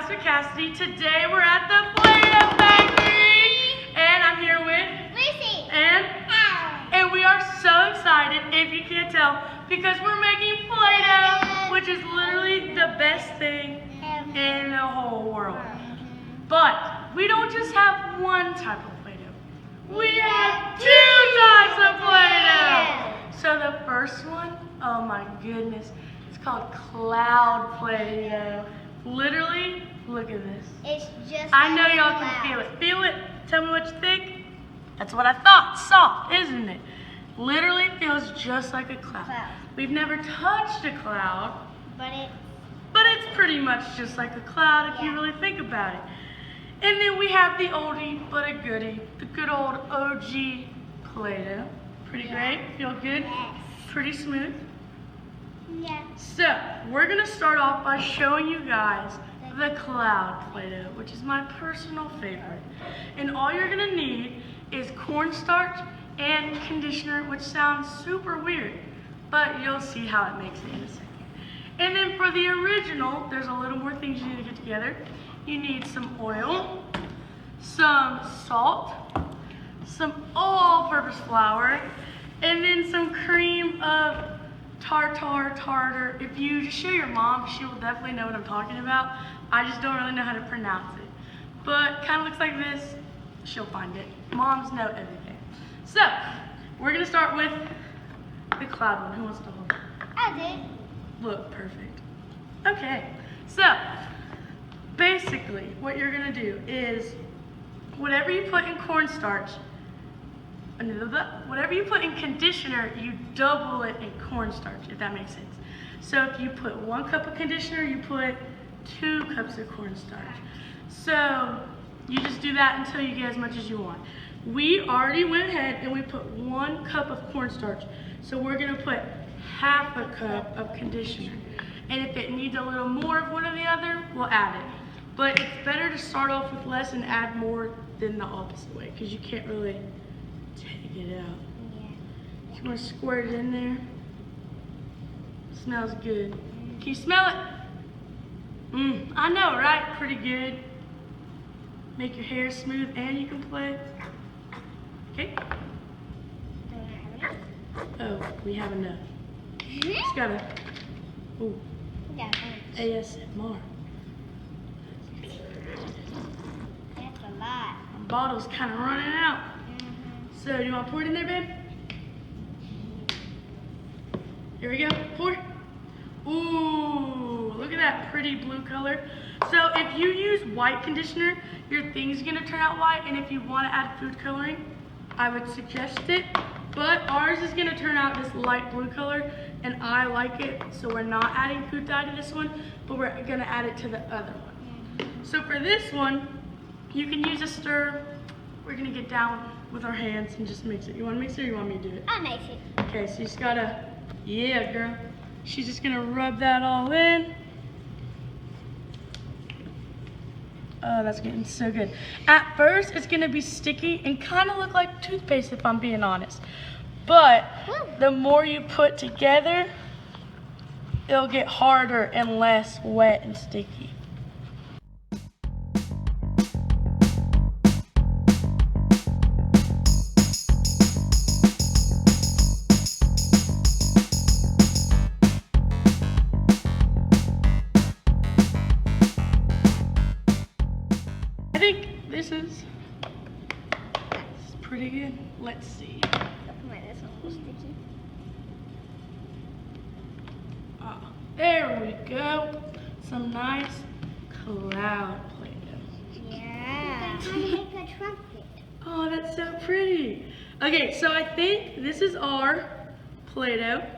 Pastor Cassidy. Today we're at the PlayDoh factory, and I'm here with Lucy and Alan. and we are so excited, if you can't tell, because we're making PlayDoh, which is literally the best thing in the whole world. But we don't just have one type of PlayDoh. We have two types of PlayDoh. So the first one, oh my goodness, it's called cloud PlayDoh. Literally, look at this. It's just I know like y'all clouds. can feel it. Feel it. Tell me what you think. That's what I thought. Soft, isn't it? Literally feels just like a cloud. We've never touched a cloud, but it's pretty much just like a cloud if you really think about it. And then we have the oldie but a goodie, the good old OG PlayDoh. Pretty great. Feel good. Yes. Pretty smooth. Yeah. So, we're going to start off by showing you guys the cloud PlayDoh, which is my personal favorite. And all you're going to need is cornstarch and conditioner, which sounds super weird, but you'll see how it makes it in a second. And then for the original, there's a little more things you need to get together. You need some oil, some salt, some all-purpose flour, and then some cream of tartar. If you just show your mom, she will definitely know what I'm talking about. I just don't really know how to pronounce it. But kind of looks like this. She'll find it. Moms know everything. So, we're going to start with the cloud one. Who wants to hold it? I did. Look, perfect. Okay, so basically what you're going to do is whatever you put in cornstarch, whatever you put in conditioner, you double it in cornstarch, if that makes sense. So if you put 1 cup of conditioner, you put 2 cups of cornstarch. So you just do that until you get as much as you want. We already went ahead and we put 1 cup of cornstarch. So we're gonna put half a cup of conditioner. And if it needs a little more of one or the other, we'll add it. But it's better to start off with less and add more than the opposite way, because you can't really take it out. Yeah. You want to squirt it in there. Smells good. Can you smell it? I know, right? Pretty good. Make your hair smooth and you can play. Okay. Oh, we have enough. Just gotta. Ooh. ASMR. That's a lot. My bottle's kind of running out. So, do you want to pour it in there, babe? Here we go. Pour. Ooh, look at that pretty blue color. So, if you use white conditioner, your thing's going to turn out white. And if you want to add food coloring, I would suggest it. But ours is going to turn out this light blue color, and I like it. So, we're not adding food dye to this one, but we're going to add it to the other one. So, for this one, you can use a stir. We're going to get down with our hands and just mix it. You want to mix it or you want me to do it? I'll mix it. Okay, so you just gotta, yeah, girl. She's just gonna rub that all in. Oh, that's getting so good. At first, it's gonna be sticky and kind of look like toothpaste if I'm being honest. But the more you put together, it'll get harder and less wet and sticky. I think this is pretty good. Let's see. That's a little sticky. There we go. Some nice cloud PlayDoh. Yeah. I'm gonna make a trumpet. Oh, that's so pretty. Okay, so I think this is our PlayDoh.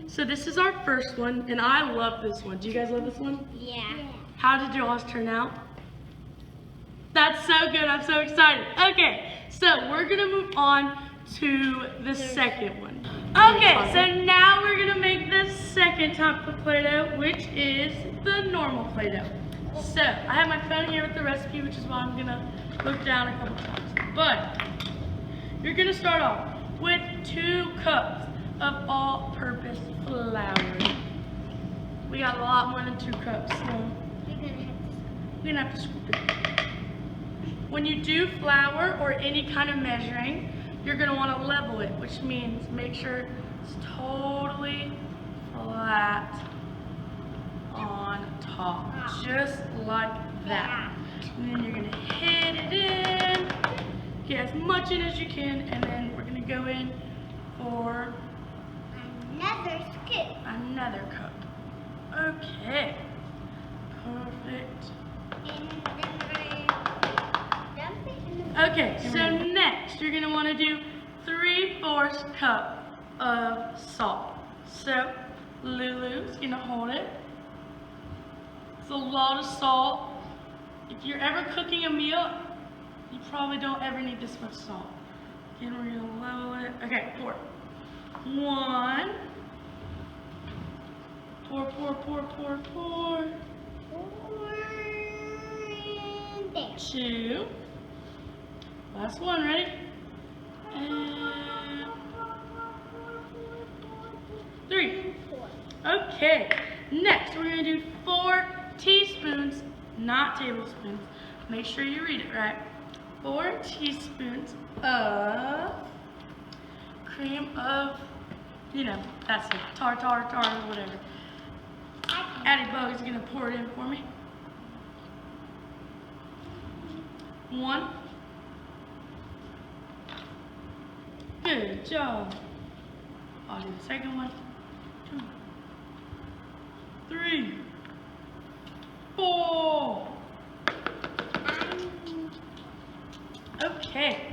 So this is our first one, and I love this one. Do you guys love this one? Yeah. How did yours turn out? That's so good. I'm so excited. Okay, so we're going to move on to the second one. Okay, so now we're going to make the second type of PlayDoh, which is the normal PlayDoh. So I have my phone here with the recipe, which is why I'm going to look down a couple times. But you're going to start off with 2 cups of all-purpose flour. We got a lot more than 2 cups, so. You're gonna have to You're gonna have to scoop it. When you do flour or any kind of measuring, you're gonna wanna level it, which means make sure it's totally flat on top, just like that. And then you're gonna hit it in, get as much in as you can, and then we're gonna go in for Another scoop. another cup. Okay, perfect. And then I dump it in the Okay, so next you're gonna wanna do 3/4 cup of salt. So Lulu's gonna hold it. It's a lot of salt. If you're ever cooking a meal, you probably don't ever need this much salt. Again, we're gonna level it. Okay, pour. 1. Pour, pour, pour, pour, pour. And there. 2. Last one, ready? And 3. Okay, next we're gonna do 4 teaspoons, not tablespoons. Make sure you read it right. 4 teaspoons of cream of, you know, that's it, tartar, whatever. Addie Bug is gonna pour it in for me. 1. Good job. I'll do the second one. 2, 3, 4. Okay.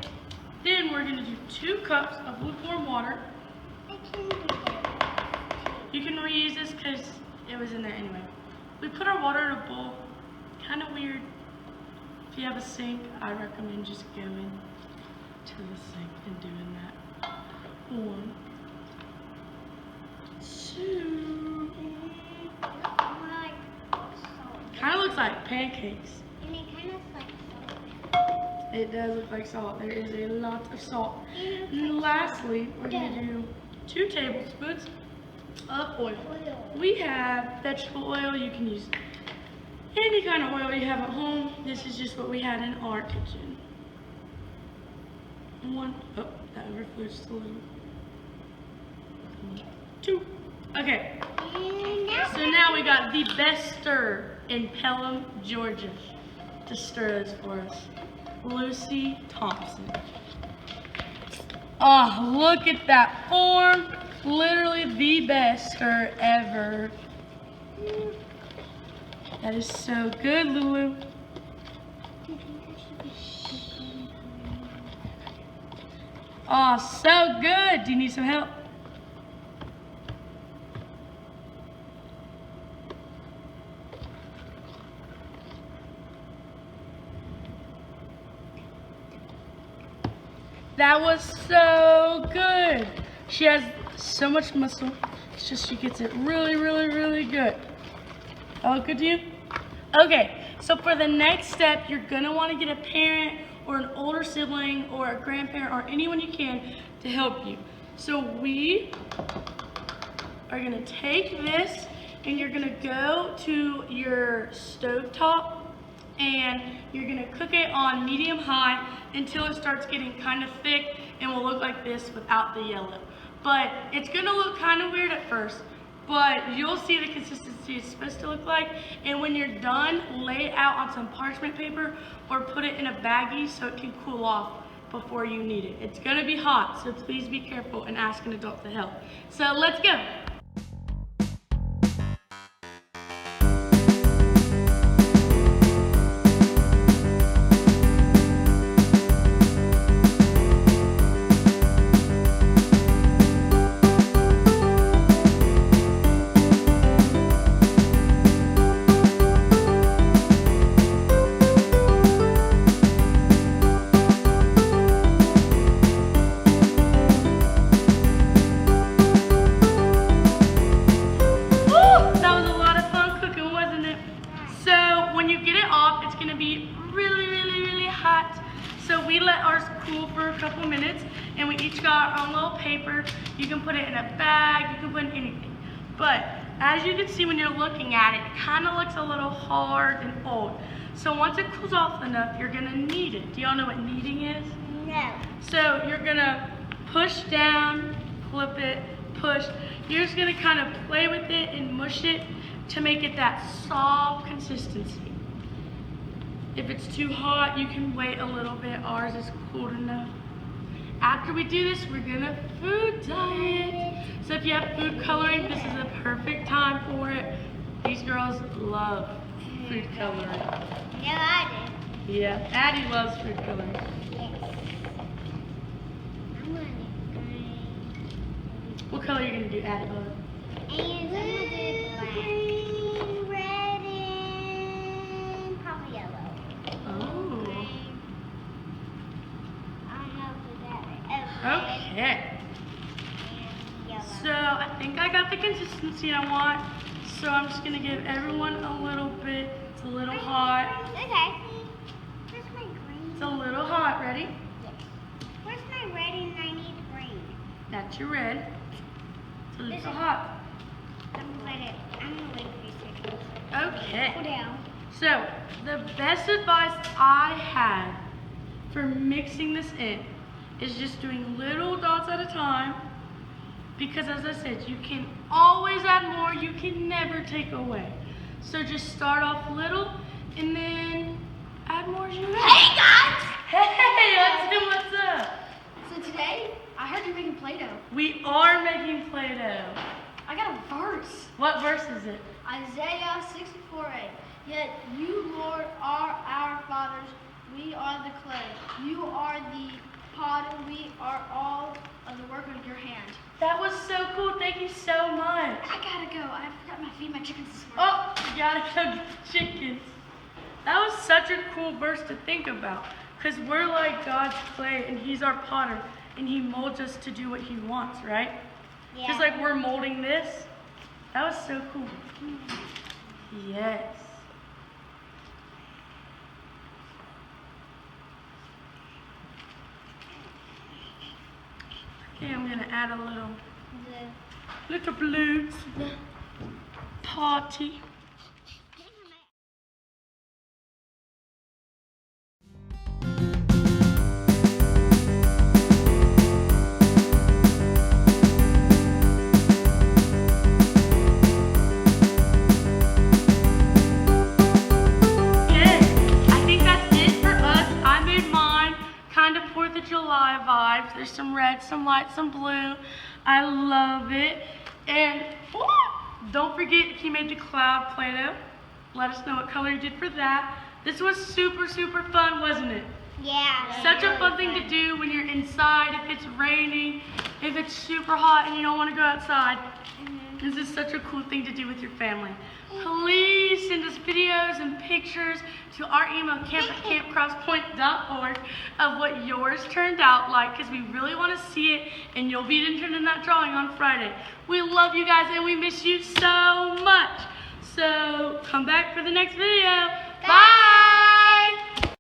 Then we're gonna do 2 cups of lukewarm water. I can do that. You can reuse this because it was in there anyway. We put our water in a bowl. Kind of weird. If you have a sink, I recommend just going to the sink and doing that. 1, 2. Kind of looks like pancakes. And it kind of like salt. It does look like salt. There is a lot of salt. And lastly, we're going to do 2 tablespoons of oil. We have vegetable oil. You can use any kind of oil you have at home. This is just what we had in our kitchen. 1. Oh, that overflowed just a little. 2. Okay. So now we got the best stir in Pelham, Georgia to stir this for us. Lucy Thompson. Oh, look at that form. Literally the best stir ever. That is so good, Lulu. Oh, so good. Do you need some help? That was so good. She has so much muscle. It's just she gets it really, really, really good. That look good to you? Okay, so for the next step, you're gonna wanna get a parent or an older sibling or a grandparent or anyone you can to help you. So we are gonna take this and you're gonna go to your stove top and you're gonna cook it on medium high until it starts getting kind of thick and will look like this without the yellow. But it's gonna look kind of weird at first, but you'll see the consistency it's supposed to look like. And when you're done, lay it out on some parchment paper or put it in a baggie so it can cool off before you need it. It's gonna be hot, so please be careful and ask an adult to help. So let's go. So we let ours cool for a couple minutes, and we each got our own little paper. You can put it in a bag, you can put in anything. But as you can see when you're looking at it, it kind of looks a little hard and old. So once it cools off enough, you're gonna knead it. Do y'all know what kneading is? No. So you're gonna push down, flip it, push. You're just gonna kind of play with it and mush it to make it that soft consistency. If it's too hot, you can wait a little bit. Ours is cooled enough. After we do this, we're gonna food dye it. So if you have food coloring, this is a perfect time for it. These girls love food coloring. No, I Yeah, Addie loves food coloring. do. Yes. I'm gonna do green. What color are you gonna do, Addie? And I'm gonna do black. Green, red, and probably yellow. Oh. Green. I don't know if that is. Okay. And yellow. So I think I got the consistency I want. So I'm just gonna give everyone a little bit. It's a little hot. Okay. Where's my green? It's a little hot. Ready? Yes. Where's my red and I need green? That's your red. It's a This little is- hot. I'm gonna wait a few seconds. Okay. Cool down. So the best advice I have for mixing this in is just doing little dots at a time. Because as I said, you can always add more, you can never take away. So just start off little and then add more as you go. Hey guys! Hey, what's up? So today, I heard you're making Play-Doh. We are making Play-Doh. I got a verse. What verse is it? Isaiah 64:8. Yet you, Lord, are our fathers. We are the clay. You are the potter. We are all of the work of your hand. That was so cool. Thank you so much. I gotta go. I forgot to feed my chickens this morning. Oh, you gotta go get the chickens. That was such a cool verse to think about. Because we're like God's clay and He's our potter. And He molds us to do what He wants, right? Yeah. Just like we're molding this. That was so cool. Yes. Okay, I'm gonna add a little blue to the party. July vibes. There's some red, some light, some blue. I love it. And don't forget, if you made the cloud Play-Doh, let us know what color you did for that. This was super, super fun, wasn't it? Yeah. Such a fun thing to do when you're inside, if it's raining, if it's super hot and you don't want to go outside. This is such a cool thing to do with your family. Please send us videos and pictures to our email, camp@campcrosspoint.org, of what yours turned out like, because we really want to see it, and you'll be entered in that drawing on Friday. We love you guys, and we miss you so much. So come back for the next video. Bye!